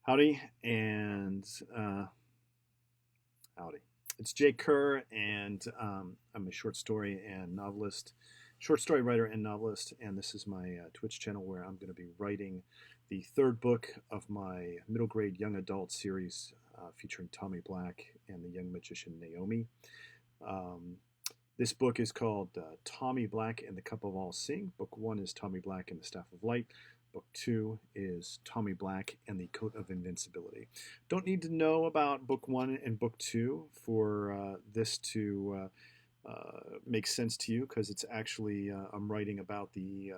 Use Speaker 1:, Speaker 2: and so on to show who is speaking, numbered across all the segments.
Speaker 1: Howdy, and howdy. It's Jake Kerr, and I'm a short story writer and novelist, and this is my Twitch channel where I'm going to be writing the third book of my middle grade young adult series featuring Tommy Black and the young magician Naomi. Um, this book is called Tommy Black and the Cup of All Seeing. Book 1 is Tommy Black and the Staff of Light. Book 2 is Tommy Black and the Coat of Invincibility. Don't need to know about Book 1 and Book 2 for this to make sense to you, because it's actually I'm writing about the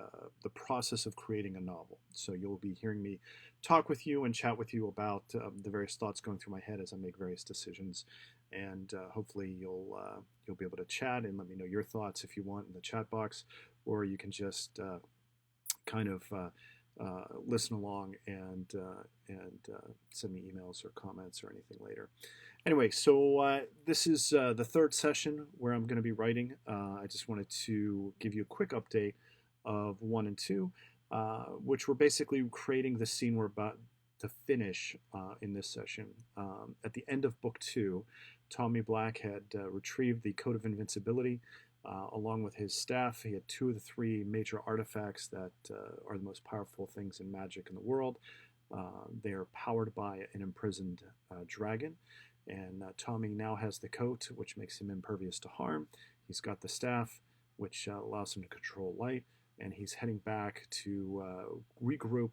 Speaker 1: process of creating a novel. So you'll be hearing me talk with you and chat with you about the various thoughts going through my head as I make various decisions, and hopefully you'll be able to chat and let me know your thoughts if you want in the chat box, or you can just kind of listen along and send me emails or comments or anything later. Anyway, so this is the third session where I'm going to be writing. I just wanted to give you a quick update of 1 and 2, which we're basically creating the scene we're about to finish in this session. At the end of Book 2, Tommy Black had retrieved the Coat of Invincibility. Along with his staff, he had 2 of the 3 major artifacts that are the most powerful things in magic in the world. They are powered by an imprisoned dragon, and Tommy now has the coat, which makes him impervious to harm. He's got the staff, which allows him to control light, and he's heading back to regroup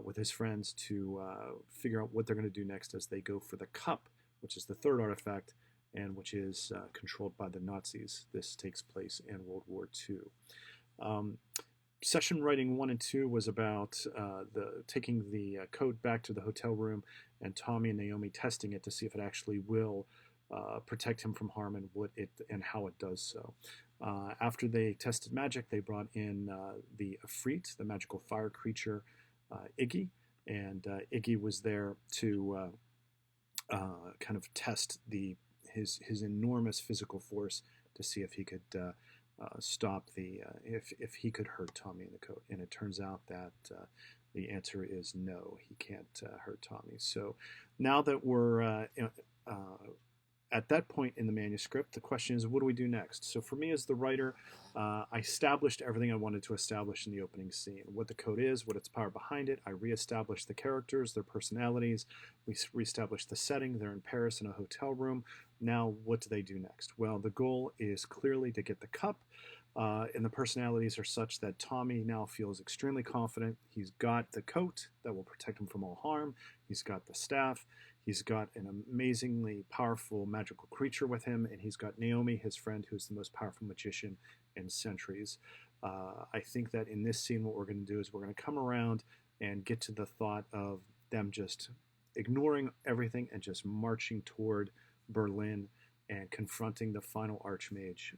Speaker 1: with his friends to figure out what they're going to do next as they go for the cup, which is the third artifact, and which is controlled by the Nazis. This takes place in World War II. Session writing 1 and 2 was about taking the coat back to the hotel room and Tommy and Naomi testing it to see if it actually will protect him from harm and how it does so. After they tested magic, they brought in the Ifrit, the magical fire creature, Iggy, and Iggy was there to kind of test his enormous physical force to see if he could stop if he could hurt Tommy in the coat. And it turns out that the answer is no, he can't hurt Tommy. So now that we're at that point in the manuscript, the question is, what do we do next? So for me as the writer, I established everything I wanted to establish in the opening scene. What the code is, what its power behind it. I reestablished the characters, their personalities. We reestablished the setting. They're in Paris in a hotel room. Now, what do they do next? Well, the goal is clearly to get the cup. And the personalities are such that Tommy now feels extremely confident. He's got the coat that will protect him from all harm. He's got the staff. He's got an amazingly powerful magical creature with him, and he's got Naomi, his friend, who's the most powerful magician in centuries. I think that in this scene, what we're going to do is we're going to come around and get to the thought of them just ignoring everything and just marching toward Berlin and confronting the final archmage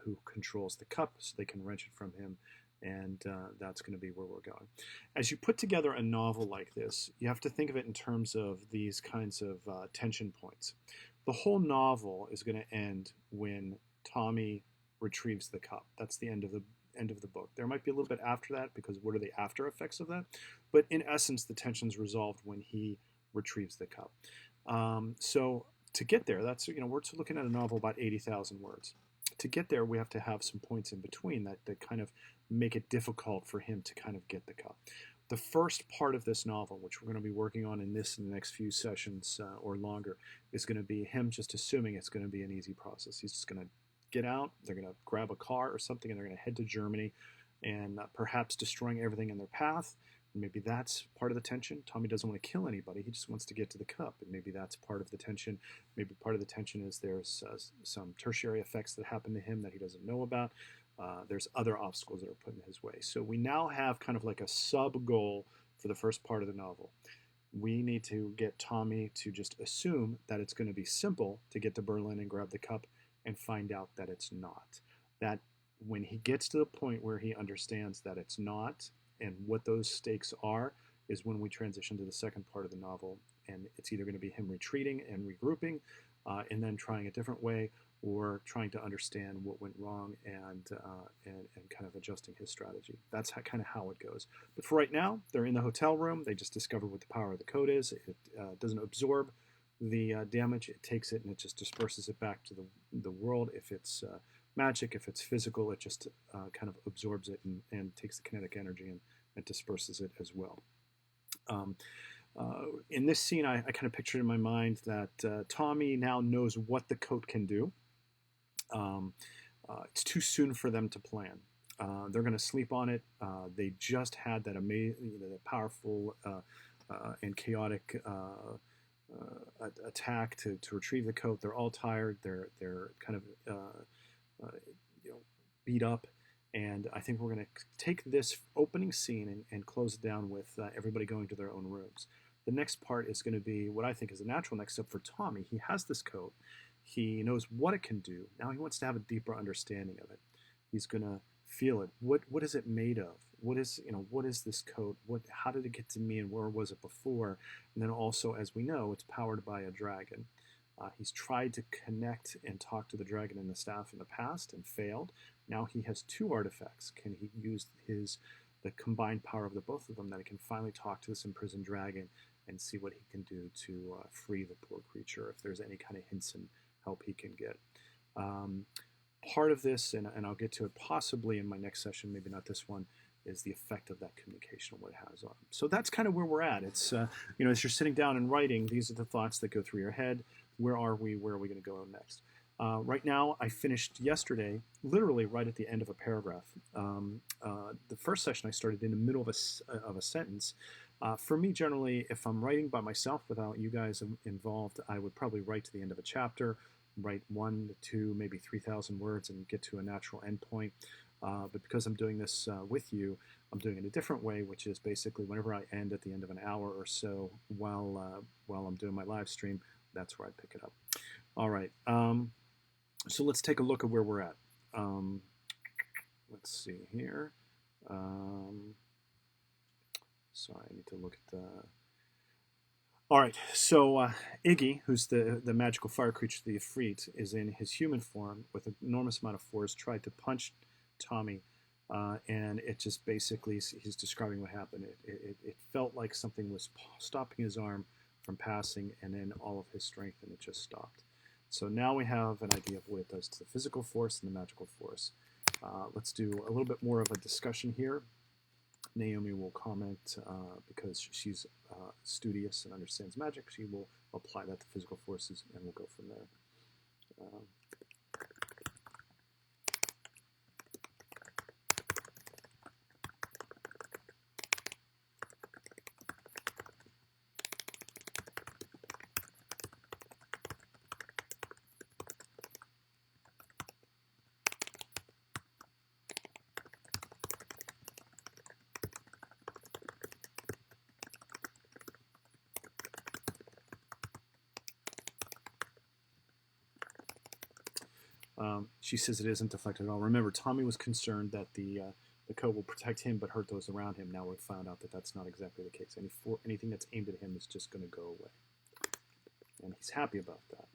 Speaker 1: who controls the cup so they can wrench it from him. And that's going to be where we're going. As you put together a novel like this, you have to think of it in terms of these kinds of tension points. The whole novel is going to end when Tommy retrieves the cup. That's the end of the book. There might be a little bit after that, because what are the after effects of that? But in essence, the tension's resolved when he retrieves the cup. So to get there, we're looking at a novel about 80,000 words. To get there, we have to have some points in between that kind of make it difficult for him to kind of get the cup. The first part of this novel, which we're going to be working on in the next few sessions or longer, is going to be him just assuming it's going to be an easy process. He's just going to get out, they're going to grab a car or something, and they're going to head to Germany and perhaps destroying everything in their path. Maybe that's part of the tension. Tommy doesn't want to kill anybody. He just wants to get to the cup. And maybe that's part of the tension. Maybe part of the tension is there's some tertiary effects that happen to him that he doesn't know about. There's other obstacles that are put in his way. So we now have kind of like a sub-goal for the first part of the novel. We need to get Tommy to just assume that it's going to be simple to get to Berlin and grab the cup, and find out that it's not. That when he gets to the point where he understands that it's not, and what those stakes are, is when we transition to the second part of the novel, and it's either going to be him retreating and regrouping, and then trying a different way, or trying to understand what went wrong and kind of adjusting his strategy. That's kind of how it goes. But for right now, they're in the hotel room. They just discovered what the power of the code is. It doesn't absorb the damage. It takes it and it just disperses it back to the world. If it's magic, if it's physical, it just kind of absorbs it and takes the kinetic energy and disperses it as well. In this scene, I kind of pictured in my mind that Tommy now knows what the coat can do. It's too soon for them to plan. They're going to sleep on it. They just had that amazing, that powerful and chaotic attack to retrieve the coat. They're all tired. They're kind of beat up. And I think we're going to take this opening scene and close it down with everybody going to their own rooms. The next part is going to be what I think is a natural next step for Tommy. He has this coat. He knows what it can do. Now he wants to have a deeper understanding of it. He's going to feel it. What is it made of? What is this coat? How did it get to me, and where was it before? And then also, as we know, it's powered by a dragon. He's tried to connect and talk to the dragon and the staff in the past and failed. Now he has two artifacts. Can he use the combined power of the both of them, that he can finally talk to this imprisoned dragon and see what he can do to free the poor creature, if there's any kind of hints and help he can get. Part of this, and I'll get to it possibly in my next session, maybe not this one, is the effect of that communication and what it has on him. So that's kind of where we're at. It's, as you're sitting down and writing, these are the thoughts that go through your head. Where are we? Where are we going to go next? Right now, I finished yesterday, literally right at the end of a paragraph. The first session I started in the middle of a sentence. For me, generally, if I'm writing by myself without you guys involved, I would probably write to the end of a chapter, write 1 to 2, maybe 3,000 words and get to a natural endpoint. But because I'm doing this with you, I'm doing it a different way, which is basically whenever I end at the end of an hour or so while I'm doing my live stream, that's where I pick it up. All right. So let's take a look at where we're at. Let's see here. Sorry, I need to look at the... All right, so Iggy, who's the magical fire creature, the Ifrit, is in his human form with an enormous amount of force, tried to punch Tommy, and it just basically, he's describing what happened. It felt like something was stopping his arm from passing, and then all of his strength, and it just stopped. So now we have an idea of what it does to the physical force and the magical force. Let's do a little bit more of a discussion here. Naomi will comment because she's studious and understands magic. She will apply that to physical forces, and we'll go from there. She says it isn't deflected at all. Remember, Tommy was concerned that the code will protect him but hurt those around him. Now we've found out that that's not exactly the case. Anything that's aimed at him is just going to go away. And he's happy about that.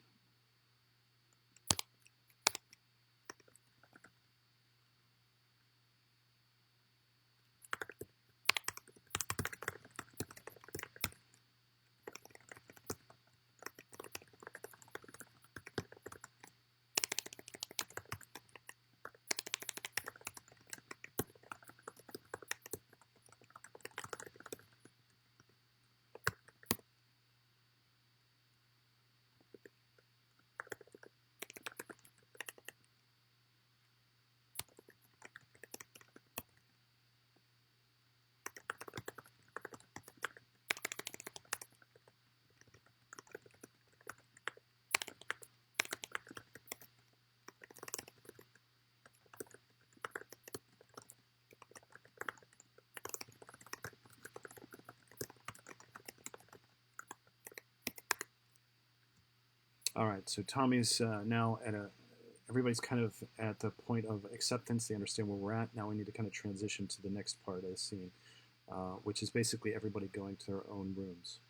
Speaker 1: All right, so Tommy's now everybody's kind of at the point of acceptance. They understand where we're at. Now we need to kind of transition to the next part of the scene, which is basically everybody going to their own rooms.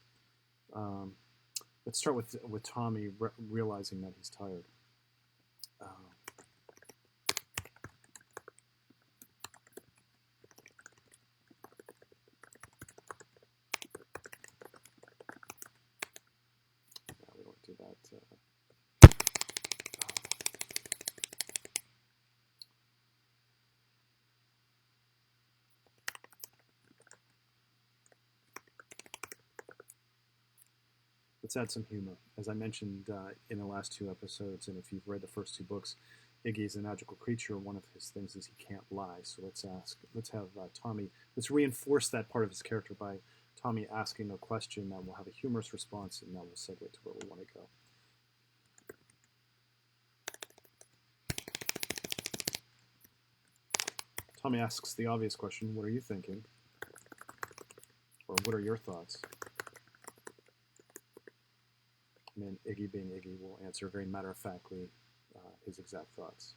Speaker 1: Let's start with Tommy realizing that he's tired. No, we don't do that. Let's add some humor. As I mentioned in the last 2 episodes, and if you've read the first 2 books, Iggy is a magical creature. One of his things is he can't lie. So let's have Tommy, let's reinforce that part of his character by Tommy asking a question that will have a humorous response, and that will segue to where we want to go. Tommy asks the obvious question, what are you thinking? Or what are your thoughts? And then Iggy, being Iggy, will answer very matter-of-factly his exact thoughts.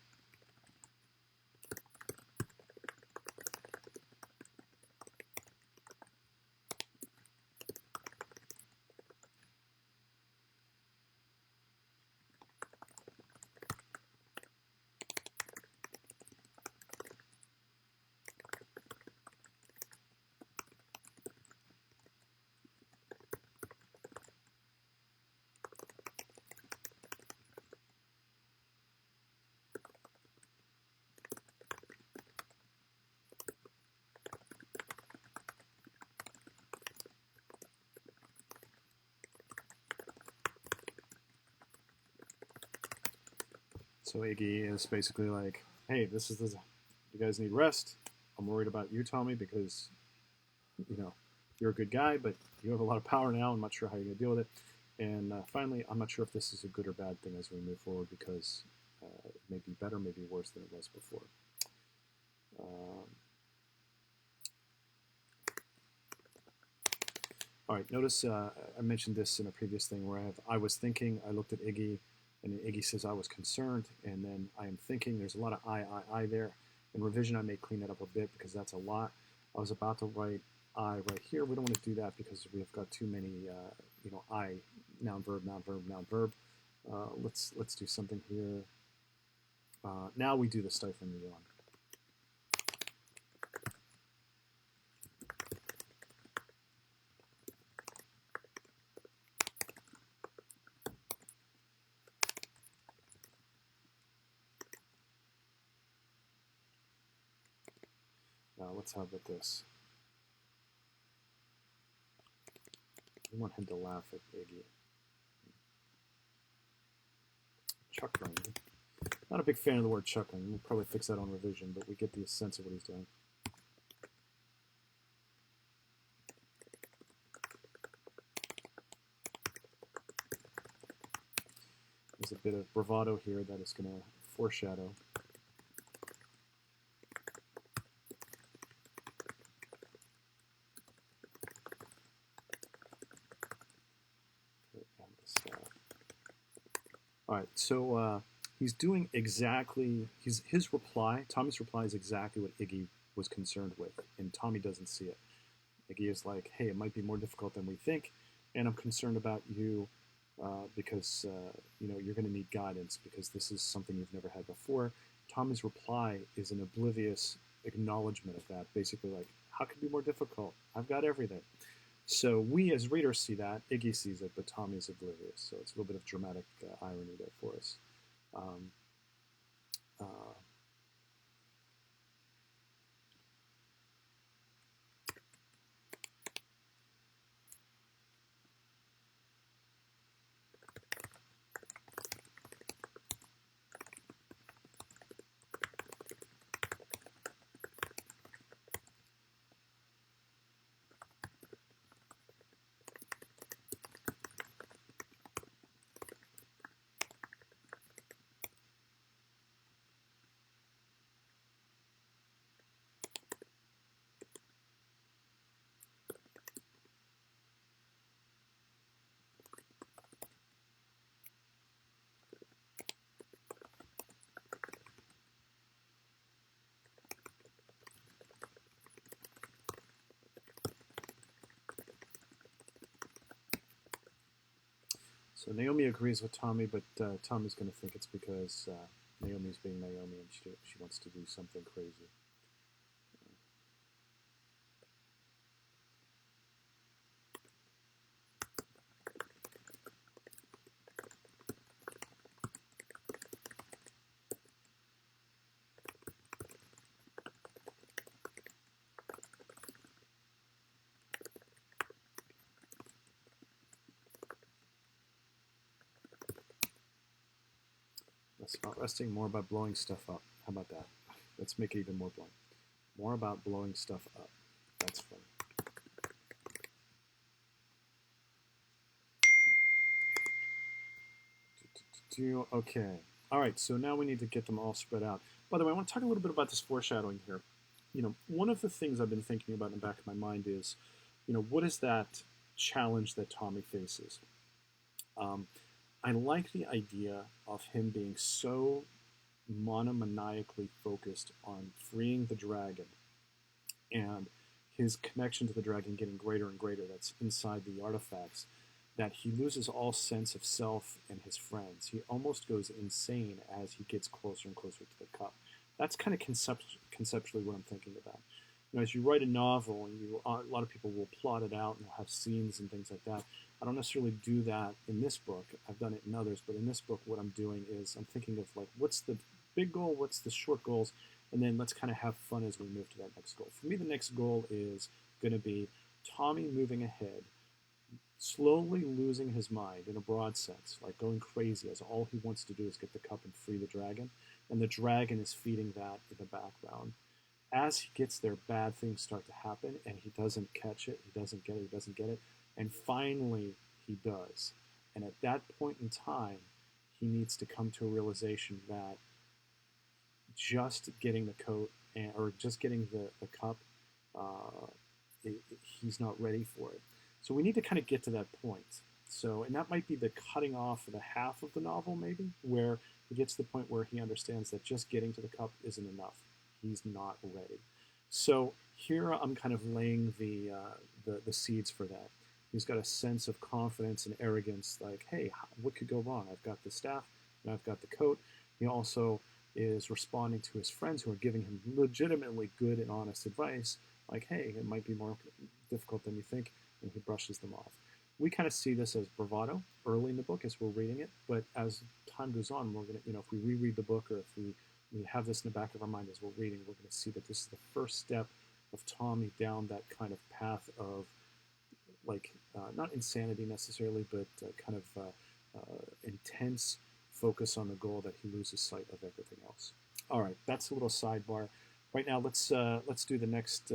Speaker 1: So Iggy is basically like, hey, you guys need rest. I'm worried about you, Tommy, because, you're a good guy, but you have a lot of power now. I'm not sure how you're going to deal with it. And finally, I'm not sure if this is a good or bad thing as we move forward, because it may be better, maybe worse than it was before. All right, notice I mentioned this in a previous thing where I was thinking, I looked at Iggy, and Iggy says I was concerned, and then I am thinking. There's a lot of I there. In revision, I may clean that up a bit because that's a lot. I was about to write I right here. We don't want to do that because we've got too many, I, noun, verb, noun, verb, noun, verb. Let's do something here. Now we do the stifling yawn. Let's have with this. We want him to laugh at Iggy. Chuckling. Not a big fan of the word chuckling. We'll probably fix that on revision, but we get the sense of what he's doing. There's a bit of bravado here that is going to foreshadow. All right, so he's doing exactly, his reply, Tommy's reply is exactly what Iggy was concerned with, and Tommy doesn't see it. Iggy is like, hey, it might be more difficult than we think, and I'm concerned about you because, you're going to need guidance because this is something you've never had before. Tommy's reply is an oblivious acknowledgement of that, basically like, how could it be more difficult? I've got everything. So we as readers see that, Iggy sees it, but Tommy's oblivious. So it's a little bit of dramatic irony there for us. So Naomi agrees with Tommy, but Tommy's going to think it's because Naomi's being Naomi and she wants to do something crazy. Less about resting, more about blowing stuff up. How about that? Let's make it even more blunt. More about blowing stuff up. That's funny. Okay. All right, so now we need to get them all spread out. By the way, I want to talk a little bit about this foreshadowing here. One of the things I've been thinking about in the back of my mind is, what is that challenge that Tommy faces? I like the idea of him being so monomaniacally focused on freeing the dragon and his connection to the dragon getting greater and greater that's inside the artifacts, that he loses all sense of self and his friends. He almost goes insane as he gets closer and closer to the cup. That's kind of conceptually what I'm thinking about. As you write a novel, and a lot of people will plot it out and have scenes and things like that. I don't necessarily do that in this book. I've done it in others, but in this book, what I'm doing is I'm thinking of like, what's the big goal, what's the short goals, and then let's kind of have fun as we move to that next goal. For me, the next goal is going to be Tommy moving ahead, slowly losing his mind in a broad sense, like going crazy as all he wants to do is get the cup and free the dragon, and the dragon is feeding that in the background. As he gets there, bad things start to happen, and he doesn't catch it, he doesn't get it, and finally he does. And at that point in time, he needs to come to a realization that just getting the coat or just getting the cup, uh, he's not ready for it. So we need to kind of get to that point. So, and that might be the cutting off of the half of the novel, maybe, where he gets to the point where he understands that just getting to the cup isn't enough. He's not ready. So here I'm kind of laying the seeds for that. He's got a sense of confidence and arrogance, like, hey, what could go wrong? I've got the staff and I've got the coat. He also is responding to his friends who are giving him legitimately good and honest advice, like, hey, it might be more difficult than you think, and he brushes them off. We kind of see this as bravado early in the book as we're reading it, but as time goes on, we're going to, if we reread the book or if we have this in the back of our mind as we're reading, we're going to see that this is the first step of Tommy down that kind of path of, like, not insanity necessarily, but kind of intense focus on the goal that he loses sight of everything else. All right, that's a little sidebar. Right now, let's do the next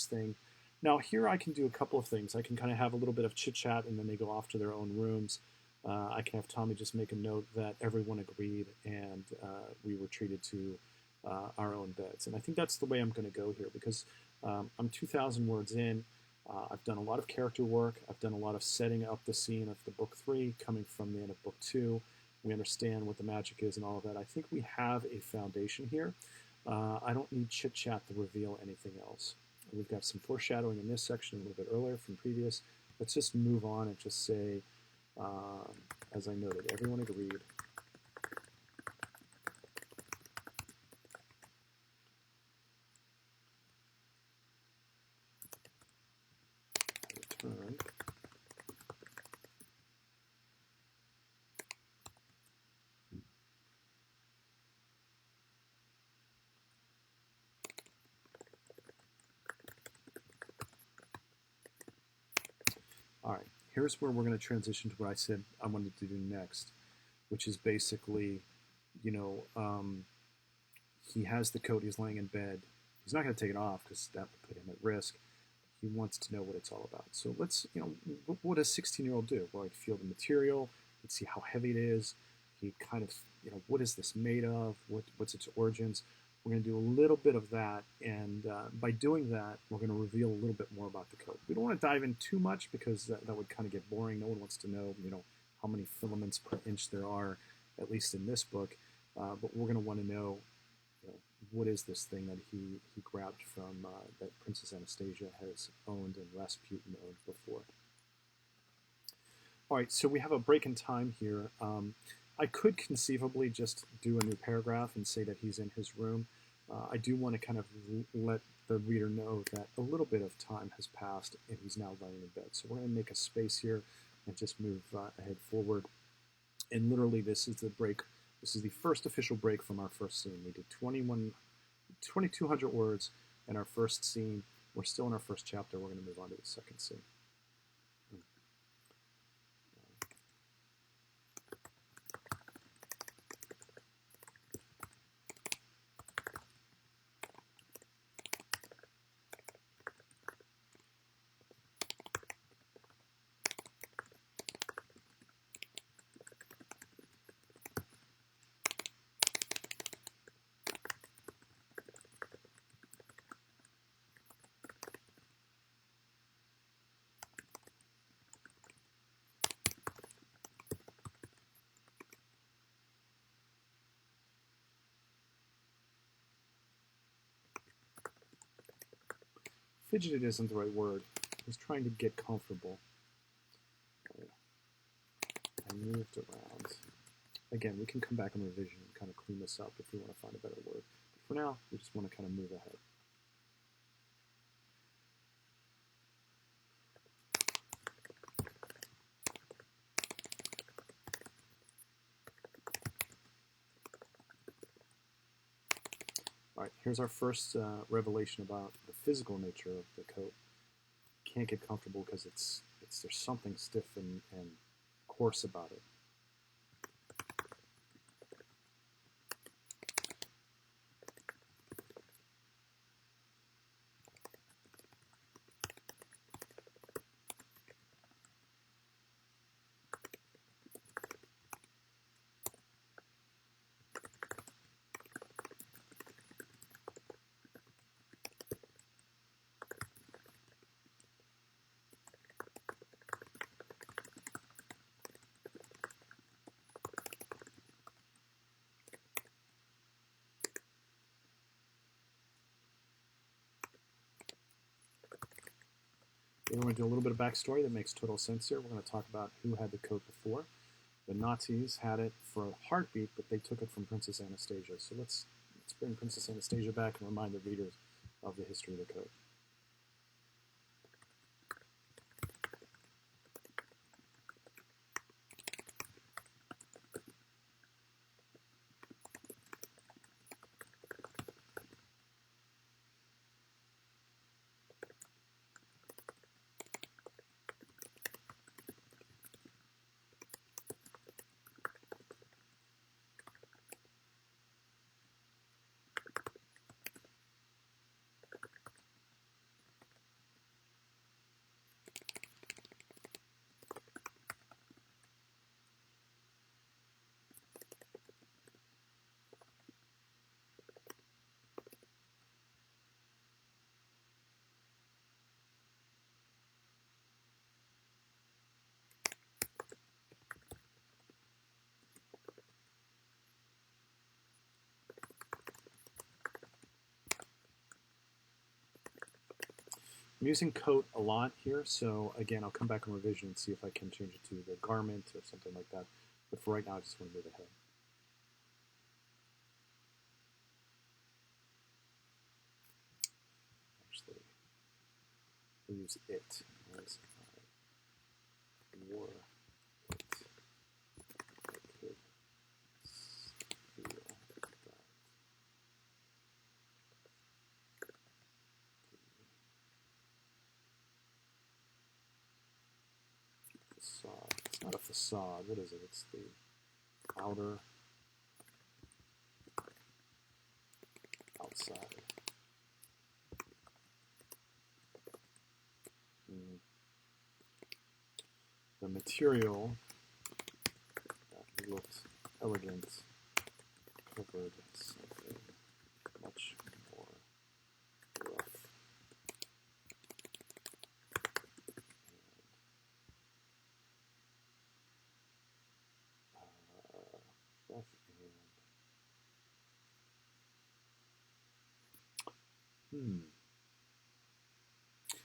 Speaker 1: thing. Now here I can do a couple of things. I can kind of have a little bit of chit chat, and then they go off to their own rooms. I can have Tommy just make a note that everyone agreed, and we retreated to our own beds. And I think that's the way I'm going to go here because I'm 2,000 words in. I've done a lot of character work. I've done a lot of setting up the scene of the book 3, coming from the end of book 2. We understand what the magic is and all of that. I think we have a foundation here. I don't need chit-chat to reveal anything else. We've got some foreshadowing in this section a little bit earlier from previous. Let's just move on and just say, as I noted, everyone agreed. Return. All right, here's where we're going to transition to what I said I wanted to do next, which is basically, he has the coat, he's laying in bed. He's not going to take it off because that would put him at risk. He wants to know what it's all about. So let's, what does a 16-year-old do? Well, he'd feel the material, he'd see how heavy it is. He kind of, what is this made of? What's its origins? We're going to do a little bit of that, and by doing that, we're going to reveal a little bit more about the coat. We don't want to dive in too much because that would kind of get boring. No one wants to know, how many filaments per inch there are, at least in this book. But we're going to want to know, what is this thing that he grabbed from that Princess Anastasia has owned and Rasputin owned before. All right, so we have a break in time here. I could conceivably just do a new paragraph and say that he's in his room. I do want to kind of let the reader know that a little bit of time has passed and he's now laying in bed. So we're going to make a space here and just move ahead forward. And literally, this is the break. This is the first official break from our first scene. We did 2,200 words in our first scene. We're still in our first chapter. We're going to move on to the second scene. Fidgeted isn't the right word. He's trying to get comfortable. I moved around. Again, we can come back in revision and kind of clean this up if we want to find a better word. But for now, we just want to kind of move ahead. All right, here's our first revelation about the physical nature of the coat. Can't get comfortable because there's something stiff and coarse about it. We're going to do a little bit of backstory that makes total sense here. We're going to talk about who had the coat before. The Nazis had it for a heartbeat, but they took it from Princess Anastasia. So let's bring Princess Anastasia back and remind the readers of the history of the coat. I'm using coat a lot here, so again, I'll come back in revision and see if I can change it to the garment or something like that. But for right now, I just want to move ahead. Actually, we'll use it as I wore it. I could feel that. Facade. It's not a facade. What is it? It's the outer, outside. The material that looked elegant covered something much more rough.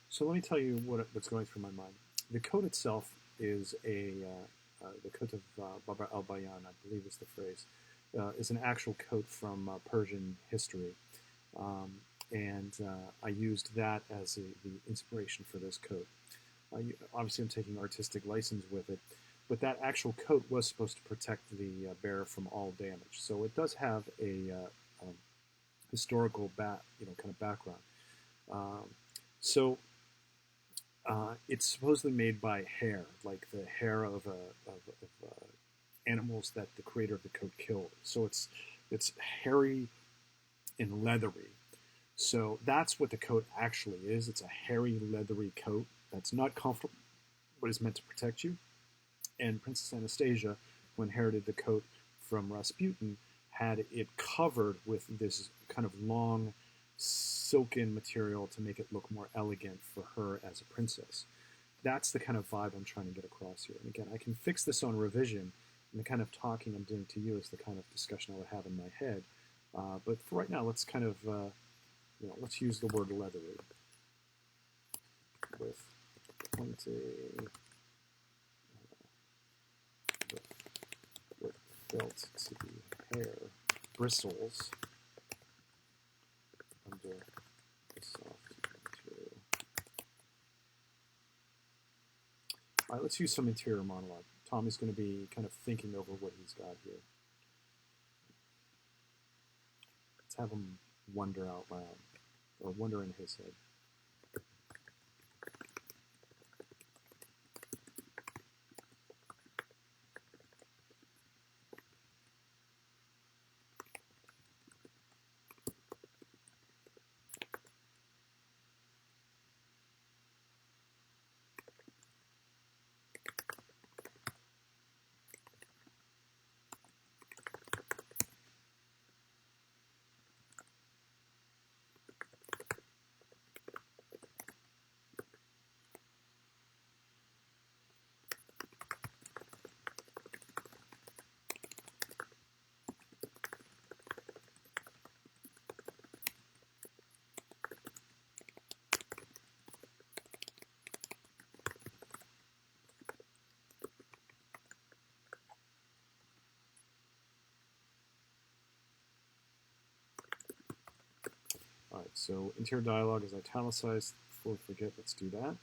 Speaker 1: So let me tell you what's going through my mind. The coat itself is the coat of Baba al-Bayan, I believe is the phrase, is an actual coat from Persian history. Um, and I used that as the inspiration for this coat. Obviously, I'm taking artistic license with it, but that actual coat was supposed to protect the bearer from all damage. So it does have a historical kind of background. Um, so it's supposedly made by hair, like the hair of animals that the creator of the coat killed. So it's hairy and leathery. So that's what the coat actually is. It's a hairy, leathery coat that's not comfortable, but is meant to protect you. And Princess Anastasia, who inherited the coat from Rasputin, had it covered with this kind of long silken material to make it look more elegant for her as a princess. That's the kind of vibe I'm trying to get across here. And again, I can fix this on revision, and the kind of talking I'm doing to you is the kind of discussion I would have in my head. But for right now, let's kind of, let's use the word leathery with pointed, with felt to be hair, bristles under the soft material. All right, let's use some interior monologue. Tommy's going to be kind of thinking over what he's got here. Let's have him wonder out loud, or wonder in his head. All right, so interior dialogue is italicized. Before we forget, let's do that.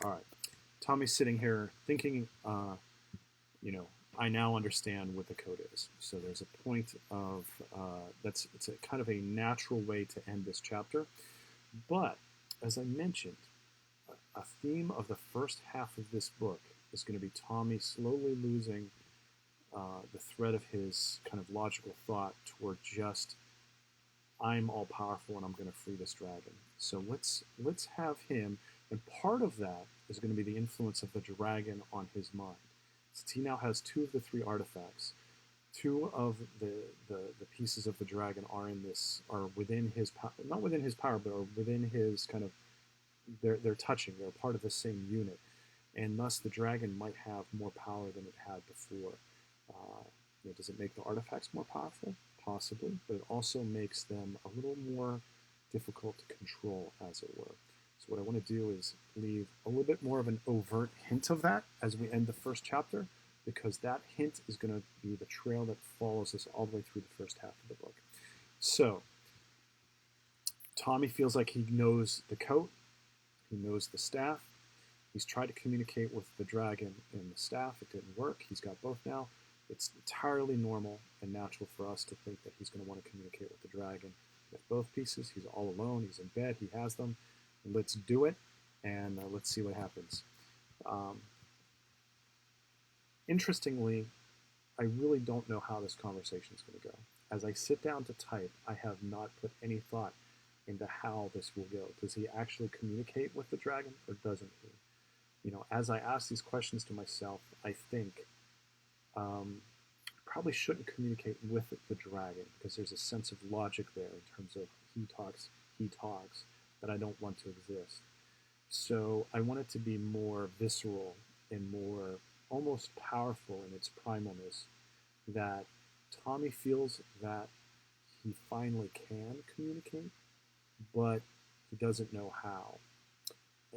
Speaker 1: All right. Tommy's sitting here thinking, I now understand what the code is. So there's a point of, it's a kind of a natural way to end this chapter. But, as I mentioned, a theme of the first half of this book is going to be Tommy slowly losing the thread of his kind of logical thought toward just, I'm all powerful and I'm going to free this dragon. So let's have him, and part of that is going to be the influence of the dragon on his mind. Since he now has 2 of the 3 artifacts, 2 of the pieces of the dragon are within his power, not within his power, but are within his kind of they're touching. They're part of the same unit, and thus the dragon might have more power than it had before. Uh, does it make the artifacts more powerful? Possibly, but it also makes them a little more difficult to control, as it were. So what I want to do is leave a little bit more of an overt hint of that as we end the first chapter, because that hint is going to be the trail that follows us all the way through the first half of the book. So Tommy feels like he knows the coat, he knows the staff. He's tried to communicate with the dragon and the staff. It didn't work. He's got both now. It's entirely normal and natural for us to think that he's going to want to communicate with the dragon with both pieces. He's all alone. He's in bed. He has them. Let's do it, and let's see what happens. Interestingly, I really don't know how this conversation is going to go. As I sit down to type, I have not put any thought into how this will go. Does he actually communicate with the dragon, or doesn't he? As I ask these questions to myself, I think probably shouldn't communicate with the dragon, because there's a sense of logic there in terms of he talks, that I don't want to exist. So I want it to be more visceral and more almost powerful in its primalness, that Tommy feels that he finally can communicate, but he doesn't know how.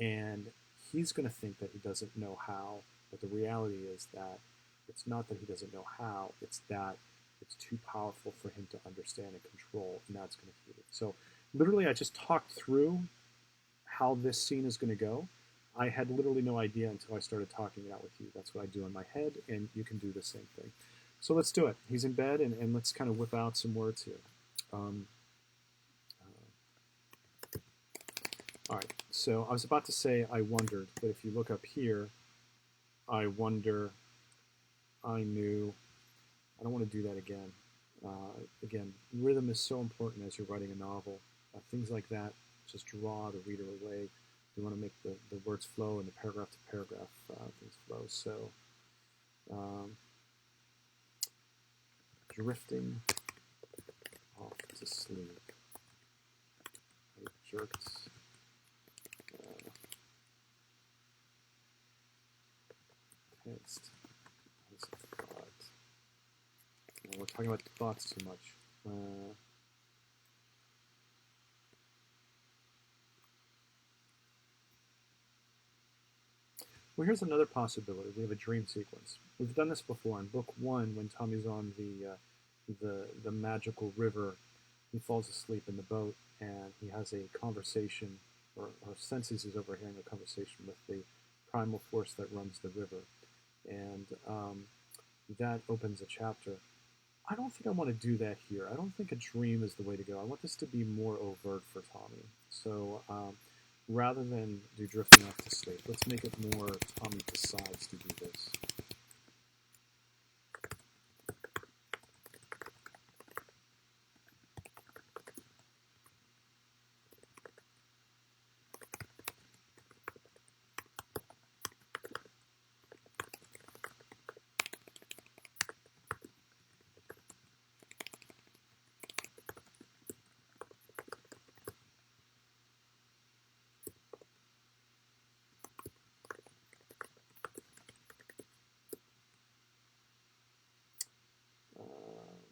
Speaker 1: And he's going to think that he doesn't know how, but the reality is that it's not that he doesn't know how, it's that it's too powerful for him to understand and control, and that's going to feed it. So literally I just talked through how this scene is going to go. I had literally no idea until I started talking it out with you. That's what I do in my head, and you can do the same thing. So let's do it. He's in bed, and let's kind of whip out some words here. All right, so I was about to say I wondered, but if you look up here, I wonder, I knew. I don't want to do that again. Again, rhythm is so important as you're writing a novel. Things like that just draw the reader away. You want to make the words flow and the paragraph to paragraph things flow. So, drifting off to sleep. I jerked. Tensed. We're talking about thoughts too much. Well, here's another possibility. We have a dream sequence. We've done this before in book 1 when Tommy's on the magical river. He falls asleep in the boat, and he has a conversation, or senses he's overhearing a conversation with the primal force that runs the river, and that opens a chapter. I don't think I want to do that here. I don't think a dream is the way to go. I want this to be more overt for Tommy. So rather than do drifting off to sleep, let's make it more Tommy decides to do this.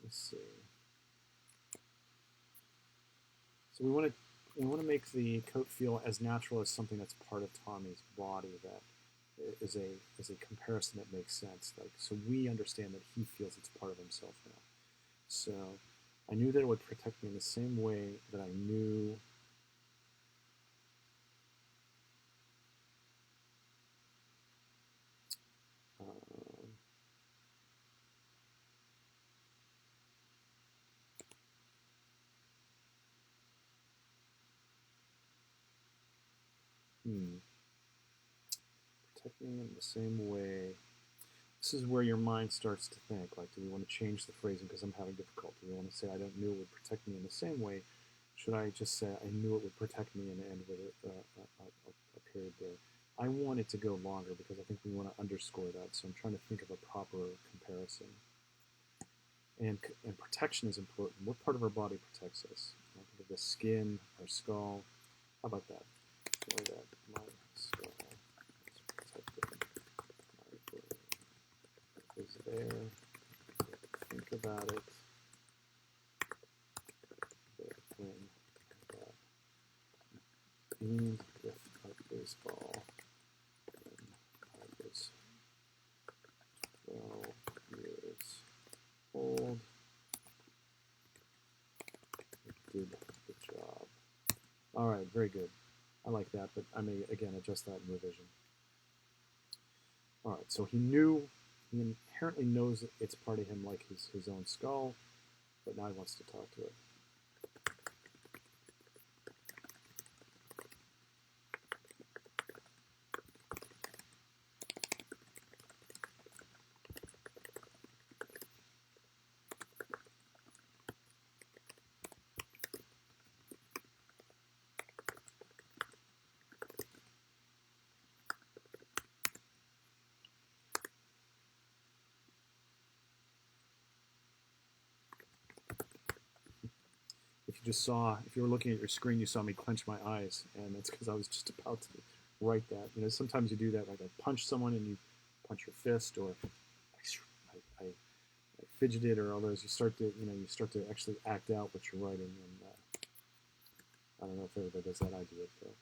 Speaker 1: Let's see. So we want to make the coat feel as natural as something that's part of Tommy's body, that is a comparison that makes sense. Like, so we understand that he feels it's part of himself now. So I knew that it would protect me in the same way that I knew protect me in the same way. This is where your mind starts to think, like, do we want to change the phrasing because I'm having difficulty? Do we want to say, I don't knew it would protect me in the same way? Should I just say, I knew it would protect me and end with a period there? I want it to go longer because I think we want to underscore that, so I'm trying to think of a proper comparison. And protection is important. What part of our body protects us? I think of the skin, our skull. How about that? Or that my skull is there. Think about it. When that means with a baseball when I was 12 years old, it did the job. All right, very good. I like that, but I may, again, adjust that in revision. All right, so he inherently knows that it's part of him like his own skull, but now he wants to talk to it. If you were looking at your screen, you saw me clench my eyes, and that's because I was just about to write that. You know, sometimes you do that, like I punch someone and you punch your fist, or I fidgeted, or all those. You start to actually act out what you're writing, and I don't know if everybody does that. I do it though.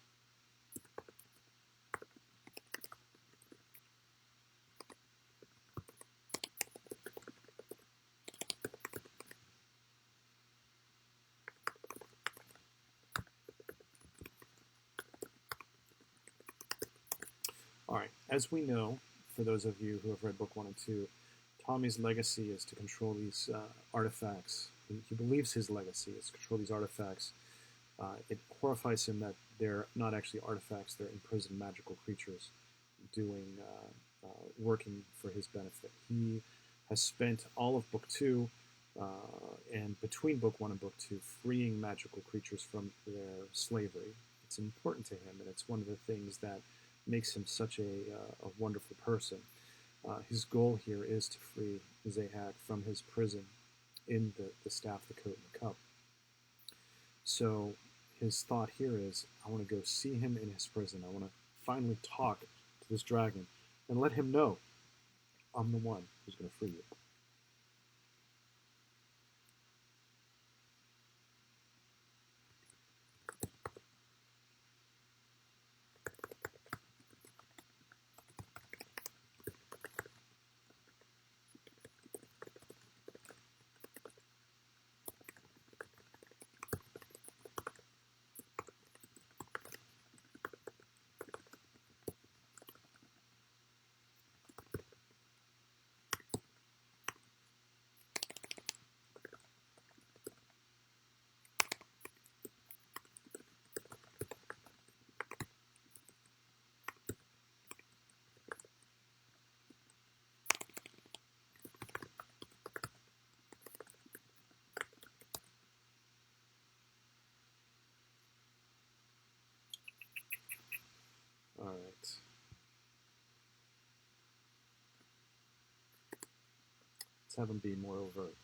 Speaker 1: All right, as we know, for those of you who have read book 1 and 2, Tommy's legacy is to control these artifacts. He believes his legacy is to control these artifacts. It horrifies him that they're not actually artifacts, they're imprisoned magical creatures working for his benefit. He has spent all of book 2 and between book 1 and book 2 freeing magical creatures from their slavery. It's important to him, and it's one of the things that makes him such a wonderful person. His goal here is to free Zahak from his prison in the staff, the coat, and the cup. So his thought here is, I want to go see him in his prison. I want to finally talk to this dragon and let him know I'm the one who's going to free you. All right. Let's have him be more overt.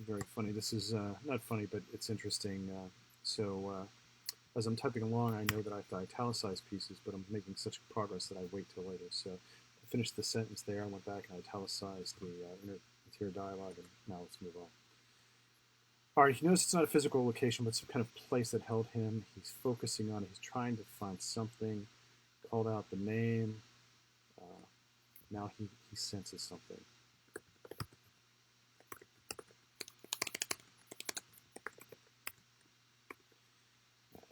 Speaker 1: Very funny. This is not funny, but it's interesting. As I'm typing along, I know that I have to italicize pieces, but I'm making such progress that I wait till later. So I finished the sentence there. I went back and italicized the interior dialogue, and now let's move on. All right, you notice it's not a physical location, but some kind of place that held him. He's focusing on it. He's trying to find something. Called out the name. Now he senses something.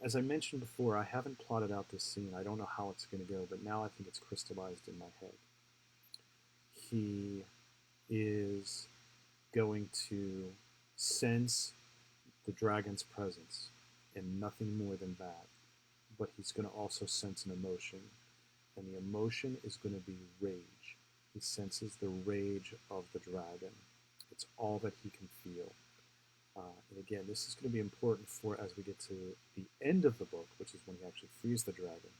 Speaker 1: As I mentioned before, I haven't plotted out this scene. I don't know how it's going to go, but now I think it's crystallized in my head. He is going to sense the dragon's presence and nothing more than that. But he's going to also sense an emotion, and the emotion is going to be rage. He senses the rage of the dragon. It's all that he can feel. And again, this is going to be important for as we get to the end of the book, which is when he actually frees the dragon.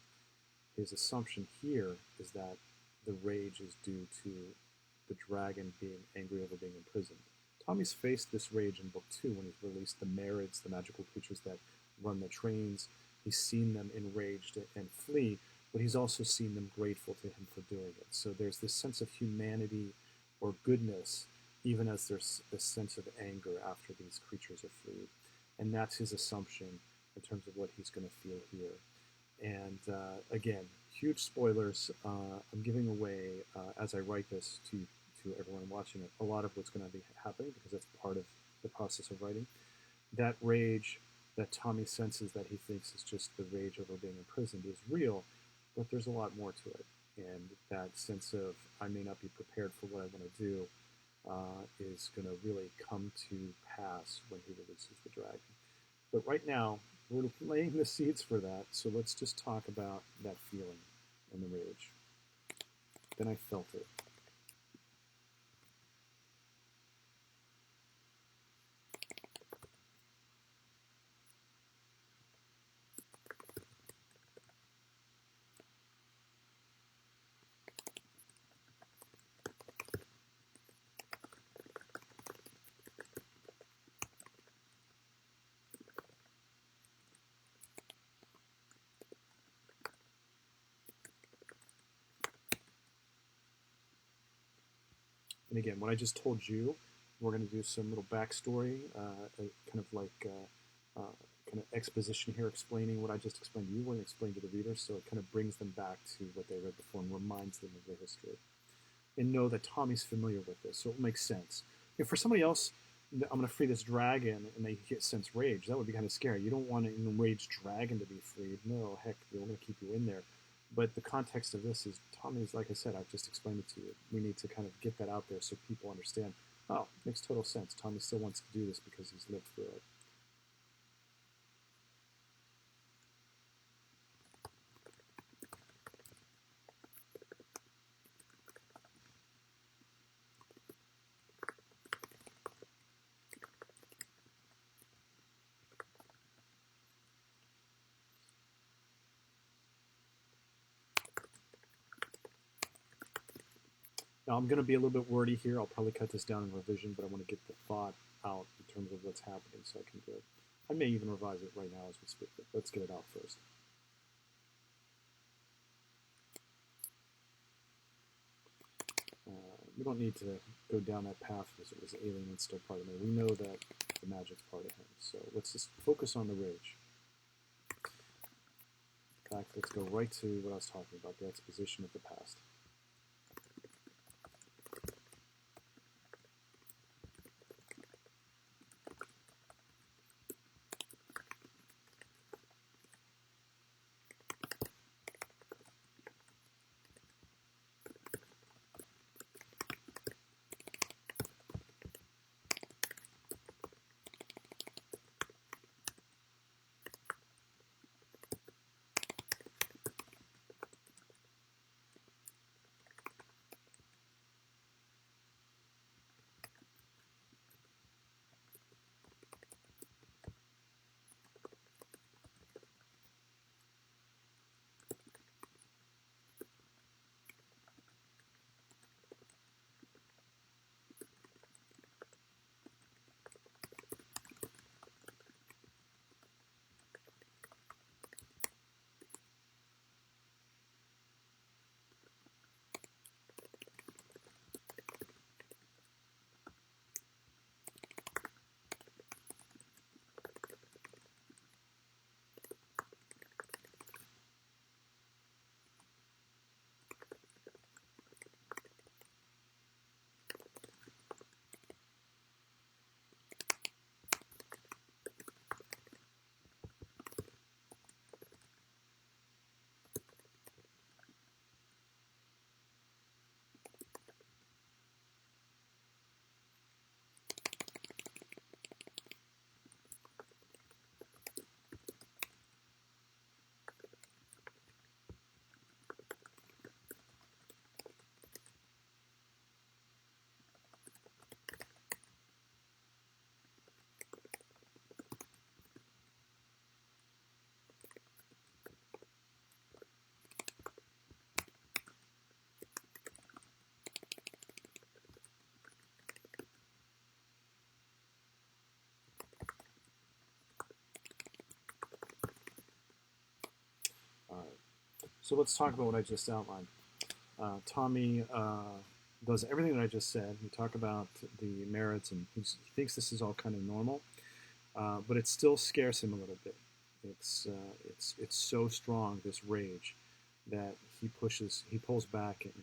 Speaker 1: His assumption here is that the rage is due to the dragon being angry over being imprisoned. Tommy's faced this rage in book 2 when he's released the Marids, the magical creatures that run the trains. He's seen them enraged and flee, but he's also seen them grateful to him for doing it. So there's this sense of humanity or goodness, even as there's a sense of anger after these creatures are freed. And that's his assumption in terms of what he's going to feel here. And again, huge spoilers. I'm giving away, as I write this to everyone watching it, a lot of what's going to be happening because that's part of the process of writing. That rage that Tommy senses that he thinks is just the rage over being imprisoned is real, but there's a lot more to it. And that sense of I may not be prepared for what I want to do is going to really come to pass when he releases the dragon. But right now, we're laying the seeds for that, so let's just talk about that feeling and the rage. Then I felt it. And again, what I just told you, we're going to do some little backstory, kind of like kind of exposition here, explaining what I just explained to you. We're going to explain to the reader, so it kind of brings them back to what they read before and reminds them of their history. And know that Tommy's familiar with this, so it makes sense. If for somebody else, I'm going to free this dragon, and they sense rage, that would be kind of scary. You don't want an enraged dragon to be freed. No, heck, we're going to keep you in there. But the context of this is Tommy's, like I said, I've just explained it to you. We need to kind of get that out there so people understand, oh, makes total sense. Tommy still wants to do this because he's lived through it. Now, I'm going to be a little bit wordy here. I'll probably cut this down in revision, but I want to get the thought out in terms of what's happening so I can do it. I may even revise it right now as we speak, but let's get it out first. We don't need to go down that path because it was alien and still part of me. We know that the magic's part of him, so let's just focus on the rage. In fact, let's go right to what I was talking about, the exposition of the past. So let's talk about what I just outlined. Tommy does everything that I just said. We talk about the merits, and he thinks this is all kind of normal, but it still scares him a little bit. It's so strong, this rage, that he pulls back and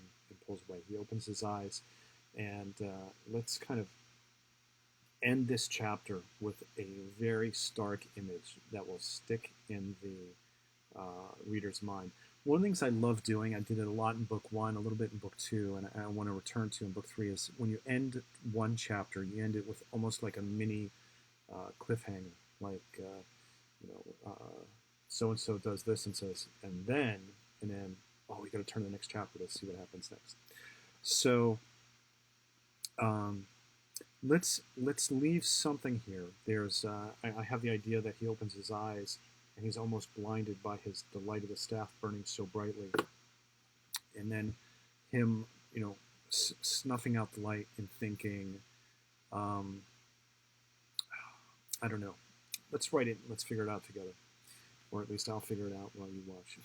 Speaker 1: pulls away. He opens his eyes, and let's kind of end this chapter with a very stark image that will stick in the reader's mind. One of the things I love doing, I did it a lot in book one, a little bit in book two, and I want to return to in book three, is when you end one chapter, you end it with almost like a mini cliffhanger, like so and so does this and says, and then, oh, we got to turn to the next chapter to see what happens next. So let's leave something here. There's I have the idea that he opens his eyes and he's almost blinded by his the light of the staff burning so brightly, and then him, snuffing out the light and thinking, I don't know. Let's write it. Let's figure it out together, or at least I'll figure it out while you watch.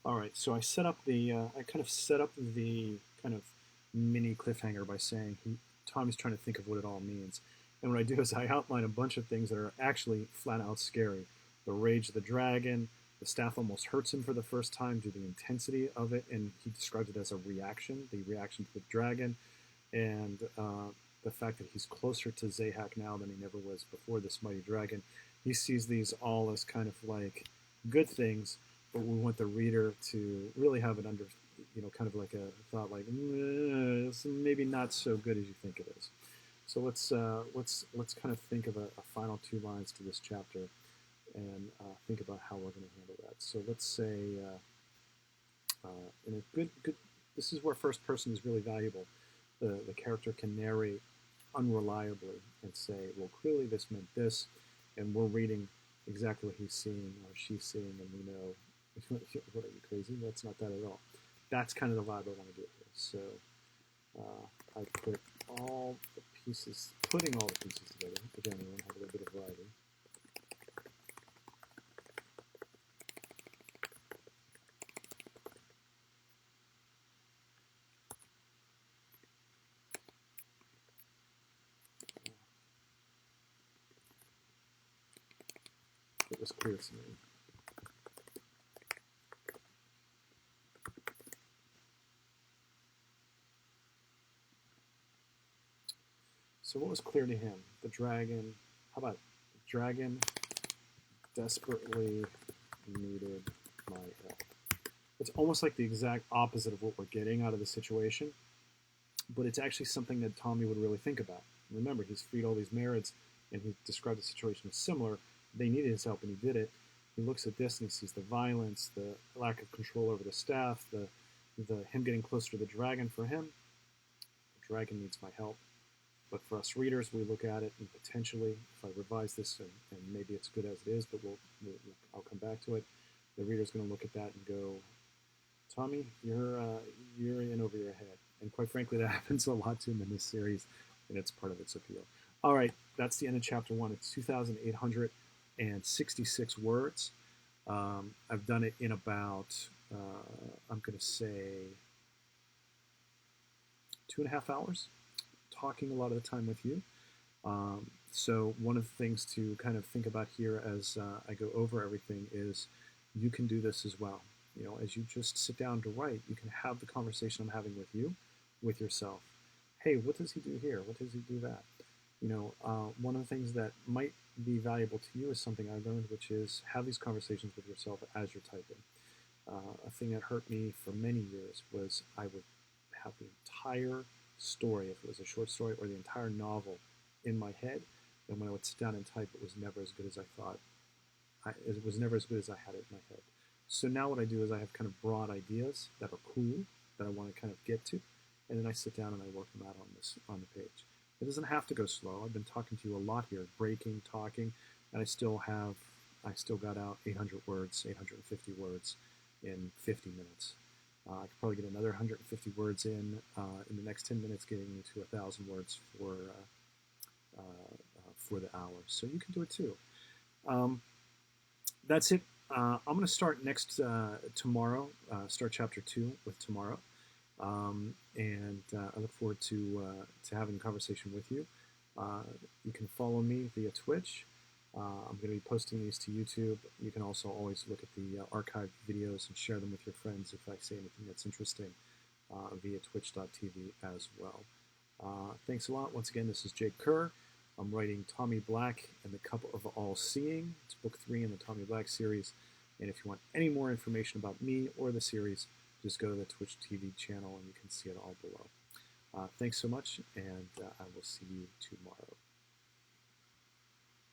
Speaker 1: All right, so I kind of set up the kind of mini cliffhanger by saying Tommy's trying to think of what it all means. And what I do is I outline a bunch of things that are actually flat out scary. The rage of the dragon, the staff almost hurts him for the first time due to the intensity of it, and he describes it as a reaction, the reaction to the dragon, and the fact that he's closer to Zahak now than he never was before this mighty dragon. He sees these all as kind of like good things, but we want the reader to really have it under, kind of like a thought, like it's maybe not so good as you think it is. So let's kind of think of a final two lines to this chapter, and think about how we're going to handle that. So let's say, in a good, this is where first person is really valuable. The character can narrate unreliably and say, well, clearly this meant this, and we're reading exactly what he's seeing or she's seeing, and we know. What are you, crazy? That's not that at all. That's kind of the vibe I want to get here. So I put all the pieces, putting all the pieces together. Again, we want to have a little bit of variety. It was clear to me. So what was clear to him? The dragon, how about the dragon desperately needed my help. It's almost like the exact opposite of what we're getting out of the situation, but it's actually something that Tommy would really think about. Remember, he's freed all these Marids, and he described the situation as similar. They needed his help, and he did it. He looks at this, and he sees the violence, the lack of control over the staff, the him getting closer to the dragon. For him, the dragon needs my help. But for us readers, we look at it and potentially, if I revise this, and maybe it's good as it is, but I'll come back to it. The reader's going to look at that and go, Tommy, you're in over your head. And quite frankly, that happens a lot to him in this series. and it's part of its appeal. All right, that's the end of chapter 1. It's 2,866 words. I've done it in about, I'm going to say, 2.5 hours, talking a lot of the time with you. So one of the things to kind of think about here as I go over everything is you can do this as well. You know, as you just sit down to write, you can have the conversation I'm having with you, with yourself. Hey, what does he do here? What does he do that? You know, one of the things that might be valuable to you is something I learned, which is have these conversations with yourself as you're typing. A thing that hurt me for many years was I would have the entire story, if it was a short story, or the entire novel in my head, and when I would sit down and type, it was never as good as I thought. It was never as good as I had it in my head. So now what I do is I have kind of broad ideas that are cool, that I want to kind of get to, and then I sit down and I work them out on the page. It doesn't have to go slow. I've been talking to you a lot here, breaking, talking, and I still got out 800 words, 850 words in 50 minutes. I could probably get another 150 words in the next 10 minutes, getting me to 1,000 words for the hour. So you can do it too. That's it. I'm going to start tomorrow, start chapter 2 with tomorrow. And I look forward to having a conversation with you. You can follow me via Twitch. I'm going to be posting these to YouTube. You can also always look at the archived videos and share them with your friends if I say anything that's interesting via twitch.tv as well. Thanks a lot. Once again, this is Jake Kerr. I'm writing Tommy Black and the Cup of All Seeing. It's book 3 in the Tommy Black series. And if you want any more information about me or the series, just go to the Twitch TV channel and you can see it all below. Thanks so much, and I will see you tomorrow.